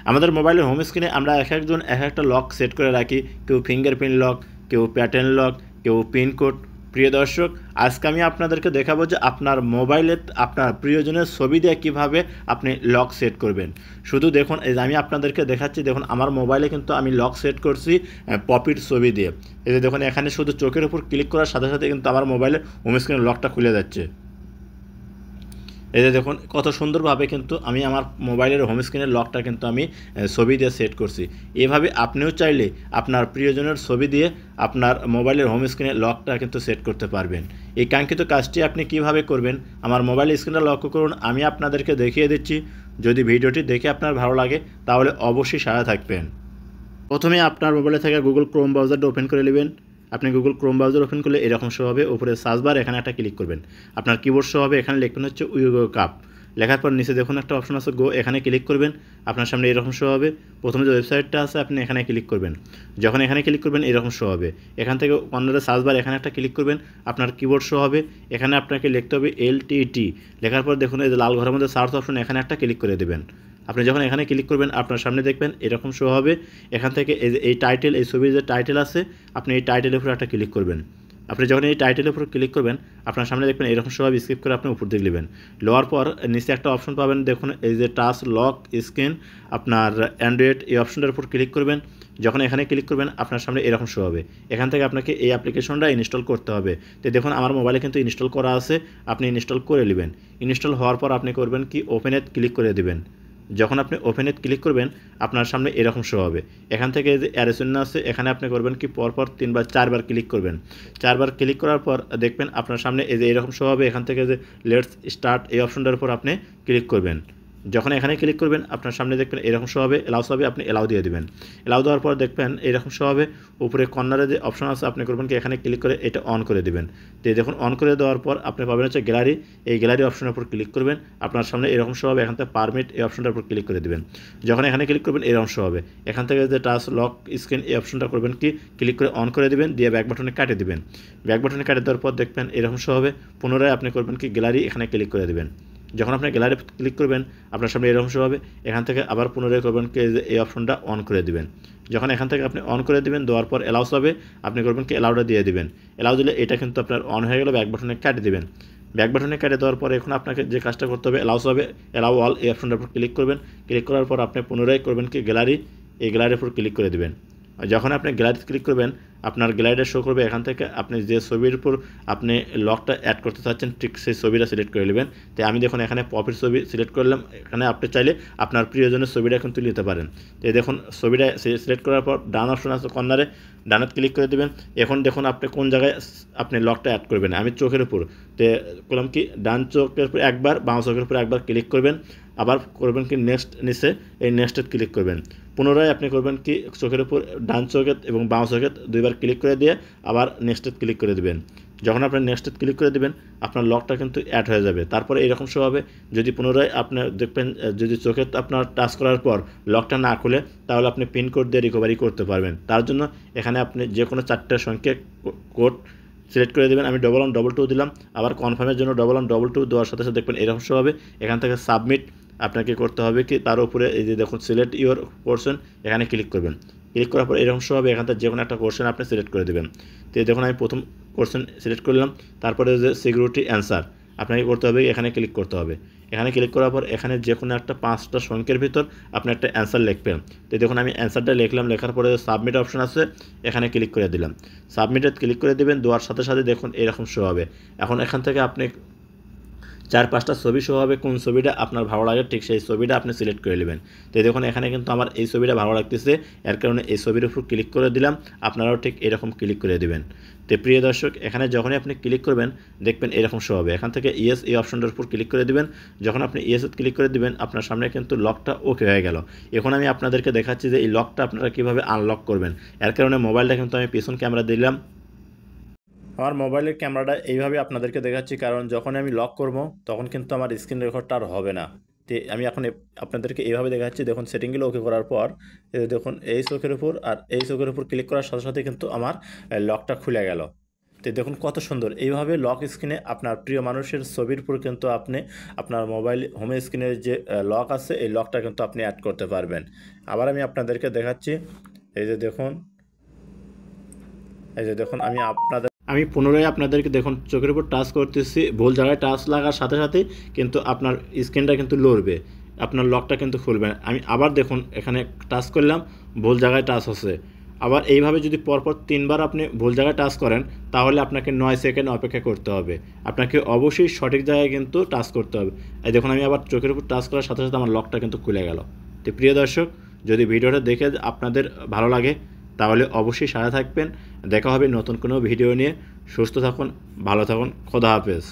আমাদের মোবাইলের হোম স্ক্রিনে আমরা একজন এক একটা লক সেট করে রাখি, কেউ ফিঙ্গারপ্রিন্ট লক, কেউ প্যাটার্ন লক, কেউ পিনকোড। প্রিয় দর্শক, আজকে আমি আপনাদেরকে দেখাবো যে আপনার মোবাইলে আপনার প্রিয়জনের ছবি দিয়ে কীভাবে আপনি লক সেট করবেন। শুধু দেখুন, এই যে আমি আপনাদেরকে দেখাচ্ছি, দেখুন আমার মোবাইলে কিন্তু আমি লক সেট করছি পপির ছবি দিয়ে। এই যে দেখুন, এখানে শুধু চোখের উপর ক্লিক করার সাথে সাথে কিন্তু আমার মোবাইলের হোম স্ক্রিনের লকটা খুলে যাচ্ছে। এই যে দেখুন কত সুন্দরভাবে কিন্তু আমি আমার মোবাইলের হোম স্ক্রিনের লকটা কিন্তু আমি ছবি দিয়ে সেট করছি। এভাবে আপনিও চাইলে আপনার প্রিয়জনের ছবি দিয়ে আপনার মোবাইলের হোম স্ক্রিনের লকটা কিন্তু সেট করতে পারবেন। এই কাঙ্ক্ষিত কাজটি আপনি কিভাবে করবেন আমার মোবাইল স্ক্রিনটা লক্ষ্য করুন, আমি আপনাদেরকে দেখিয়ে দিচ্ছি। যদি ভিডিওটি দেখে আপনার ভালো লাগে তাহলে অবশ্যই সাথে থাকবেন। প্রথমে আপনার মোবাইলে থাকা গুগল ক্রোম ব্রাউজারটা ওপেন করে নেবেন। আপনি গুগল ক্রোম ব্রাউজার ওপেন করলে এরকম শো হবে, উপরে সার্চ বার এখানে একটা ক্লিক করবেন। আপনার কিবোর্ড শো হবে, এখানে লিখবেন হচ্ছে উইগো কাপ। লেখার পর নিচে দেখুন একটা অপশন আছে গো, এখানে ক্লিক করবেন। আপনার সামনে এরকম শো হবে। প্রথমে যে ওয়েবসাইটটা আছে আপনি এখানে ক্লিক করবেন। যখন এখানে ক্লিক করবেন এরকম শো হবে। এখান থেকে কর্নারে সার্চ বার এখানে একটা ক্লিক করবেন। আপনার কিবোর্ড শো হবে, এখানে আপনাকে লিখতে হবে LTT। লেখার পর দেখুন এই যে লাল ঘরের মধ্যে সার্চ অপশন, এখানে একটা ক্লিক করে দেবেন। আপনি যখন এখানে ক্লিক করবেন আপনার সামনে দেখবেন এরকম শো হবে। এখান থেকে এই টাইটেল, এই ছবির যে টাইটেল আছে আপনি এই টাইটেলের উপর একটা ক্লিক করবেন। আপনি যখন এই টাইটেলের উপর ক্লিক করবেন আপনার সামনে দেখবেন এরকম সব স্কিপ করে আপনি উপর দিকে নেবেন। লোয়ার পর নিচে একটা অপশন পাবেন, দেখুন এই যে টাচ লক স্ক্রিন আপনার অ্যান্ড্রয়েড, এই অপশনটার উপর ক্লিক করবেন। যখন এখানে ক্লিক করবেন আপনার সামনে এরকম শো হবে। এখান থেকে আপনাকে এই অ্যাপ্লিকেশনটা ইনস্টল করতে হবে। তো দেখুন আমার মোবাইলে কিন্তু ইনস্টল করা আছে, আপনি ইনস্টল করে নেবেন। ইনস্টল হওয়ার পর আপনি করবেন কি ওপেনে ক্লিক করে দেবেন। যখন আপনি ওপেনে ক্লিক করবেন আপনার সামনে এরকম শো হবে। এখান থেকে যে অ্যারো চিহ্ন আছে এখানে আপনি করবেন কি পরপর 3 বা 4 বার ক্লিক করবেন। 4 বার ক্লিক করার পর দেখবেন আপনার সামনে এই যে এরকম শো হবে। এখান থেকে যে লেটস স্টার্ট এই অপশনটার উপর আপনি ক্লিক করবেন। যখন এখানে ক্লিক করবেন আপনার সামনে দেখবেন এরকম শো হবে, এলাউস হবে, আপনি এলাউ দিয়ে দেবেন। এলাউ দেওয়ার পর দেখবেন এরকম শো হবে। উপরে কর্নারে যে অপশন আছে আপনি করবেন কি এখানে ক্লিক করে এটা অন করে দেবেন। তো দেখুন অন করে দেওয়ার পর আপনি পাবেন হচ্ছে গ্যালারি, এই গ্যালারি অপশনের উপর ক্লিক করবেন। আপনার সামনে এরকম শো হবে, এখান থেকে পারমিট এই অপশনটার উপর ক্লিক করে দেবেন। যখন এখানে ক্লিক করবেন এরকম শো হবে। এখান থেকে যে টাচ লক স্ক্রিন এই অপশনটা করবেন কি ক্লিক করে অন করে দেবেন, দিয়ে ব্যাক বাটনে কাটে দেবেন। ব্যাক বাটনে কাটে দেওয়ার পর দেখবেন এরকম শো হবে। পুনরায় আপনি করবেন কি গ্যালারি, এখানে ক্লিক করে দেবেন। যখন আপনি গ্যালারি ক্লিক করবেন আপনার সামনে এরকম শো হবে। এখান থেকে আবার পুনরায় করবেন কি এই অপশনটা অন করে দিবেন। যখন এখান থেকে আপনি অন করে দিবেন, দেওয়ার পর এলাউস হবে, আপনি করবেন কি এলাউটা দিয়ে দিবেন। এলাউ দিলে এটা কিন্তু আপনার অন হয়ে গেল, ব্যাক বাটনে কাটে দিবেন। ব্যাক বাটনে কেটে দেওয়ার পর এখন আপনাকে যে কাজটা করতে হবে এলাউস হবে, এলাউ অল এই অপশনটার উপর ক্লিক করবেন। ক্লিক করার পর আপনি পুনরায় করবেন কি গ্যালারি, এই গ্যালারির উপর ক্লিক করে দেবেন। যখন আপনি গ্যালারিতে ক্লিক করবেন আপনার গ্যালারিটা শো করবে। এখান থেকে আপনি যে ছবির উপর আপনি লকটা অ্যাড করতে চাচ্ছেন ঠিক সেই ছবিটা সিলেক্ট করে নেবেন। তাই আমি দেখুন এখানে পপের ছবি সিলেক্ট করলাম। এখানে আপনি চাইলে আপনার প্রিয়জনের ছবিটা কিন্তু নিতে পারেন। তো দেখুন ছবিটা সিলেক্ট করার পর ডান অপশন আছে কর্নারে, ডানাত ক্লিক করে দেবেন। এখন দেখুন আপনি কোন জায়গায় আপনি লকটা অ্যাড করবেন। আমি চোখের উপর, তো করলাম কি ডান চোখের উপর একবার, বাম চোখের উপর একবার ক্লিক করবেন। আবার করবেন কি নেক্সট, নিচে এই নেক্সটে ক্লিক করবেন। পুনরায় আপনি করবেন কি চোখের উপর ডান চোখে এবং বাম চোখে 2 বার ক্লিক করে দিয়ে আবার নেক্সটে ক্লিক করে দেবেন। যখন আপনি নেক্সটে ক্লিক করে দেবেন আপনার লকটা কিন্তু অ্যাড হয়ে যাবে। তারপরে এরকম শো হবে। যদি পুনরায় আপনি দেখবেন যদি চোখে আপনার টাচ করার পর লকটা না খুলে তাহলে আপনি পিনকোড দিয়ে রিকভারি করতে পারবেন। তার জন্য এখানে আপনি যে কোনো 4টা সংখ্যা কোড সিলেক্ট করে দেবেন। আমি 1112 দিলাম। আবার কনফার্মের জন্য 1122 দেওয়ার সাথে সাথে দেখবেন এরকম শো হবে। এখান থেকে সাবমিট আপনাকে করতে হবে কি তার উপরে এই যে দেখুন সিলেক্ট ইওর কোশ্চেন, এখানে ক্লিক করবেন। ক্লিক করার পর এরকম শো হবে। এখান থেকে যে কোনো একটা কোশ্চেন আপনি সিলেক্ট করে দেবেন। তো দেখুন আমি প্রথম কোশ্চেন সিলেক্ট করলাম। তারপরে যে সিকিউরিটি অ্যান্সার আপনাকে করতে হবে, এখানে ক্লিক করতে হবে। এখানে ক্লিক করার পর এখানে যে কোনো একটা 5টা সংখ্যার ভিতর আপনি একটা অ্যান্সার লিখবেন। তো দেখুন আমি অ্যান্সারটা লিখলাম। লেখার পরে সাবমিট অপশন আছে, এখানে ক্লিক করে দিলাম। সাবমিটে ক্লিক করে দেবেন। দেওয়ার সাথে সাথে দেখুন এরকম শো হবে। এখন এখান থেকে আপনি 4-5টা ছবি শো হবে। কোন ছবিটা আপনার ভালো লাগে ঠিক সেই ছবিটা আপনি সিলেক্ট করে নেবেন। তো দেখুন এখানে কিন্তু আমার এই ছবিটা ভালো লাগতেছে, এর কারণে এই ছবির উপর ক্লিক করে দিলাম। আপনারাও ঠিক এরকম ক্লিক করে দেবেন। তো প্রিয় দর্শক এখানে যখনই আপনি ক্লিক করবেন দেখবেন এরকম শো হবে। এখান থেকে ইয়েস এই অপশনটার উপর ক্লিক করে দিবেন। যখন আপনি ইয়েসে ক্লিক করে দিবেন আপনার সামনে কিন্তু লকটা ওকে হয়ে গেল। এখন আমি আপনাদেরকে দেখাচ্ছি যে এই লকটা আপনারা কীভাবে আনলক করবেন। এর কারণে মোবাইলটা কিন্তু আমি পিছন ক্যামেরা দিলাম। আমার মোবাইলের ক্যামেরাটা এইভাবে আপনাদেরকে দেখাচ্ছি, কারণ যখন আমি লক করব তখন কিন্তু আমার স্ক্রিন রেকর্ডটা আর হবে না। তো আমি এখন আপনাদেরকে এইভাবে দেখাচ্ছি। দেখুন সেটিংগুলো ওকে করার পর দেখুন এই চোখের উপর আর এই চোখের উপর ক্লিক করার সাথে সাথে কিন্তু আমার লকটা খুলে গেল। তো দেখুন কত সুন্দর, এইভাবে লক স্ক্রিনে আপনার প্রিয় মানুষের ছবির উপর কিন্তু আপনি আপনার মোবাইল হোম স্ক্রিনের যে লক আছে এই লকটা কিন্তু আপনি অ্যাড করতে পারবেন। আবার আমি আপনাদেরকে দেখাচ্ছি, এই যে দেখুন, আমি পুনরায় আপনাদেরকে দেখুন চোখের উপর টাচ করতেছি, ভুল জায়গায় টাচ লাগার সাথে সাথে কিন্তু আপনার স্ক্রিনটা কিন্তু লড়বে, আপনার লকটা কিন্তু খুলবে। আমি আবার দেখুন এখানে টাচ করলাম, ভুল জায়গায় টাচ হচ্ছে। আবার এইভাবে যদি পরপর 3 বার আপনি ভুল জায়গায় টাচ করেন তাহলে আপনাকে 9 সেকেন্ড অপেক্ষা করতে হবে। আপনাকে অবশ্যই সঠিক জায়গায় কিন্তু টাচ করতে হবে। এই দেখুন আমি আবার চোখের উপর টাচ করার সাথে সাথে আমার লকটা কিন্তু খুলে গেল। তো প্রিয় দর্শক, যদি ভিডিওটা দেখে আপনাদের ভালো লাগে তাহলে অবশ্যই সাথে থাকবেন। দেখা হবে নতুন কোনো ভিডিও নিয়ে। সুস্থ থাকুন, ভালো থাকুন, খোদা হাফেজ।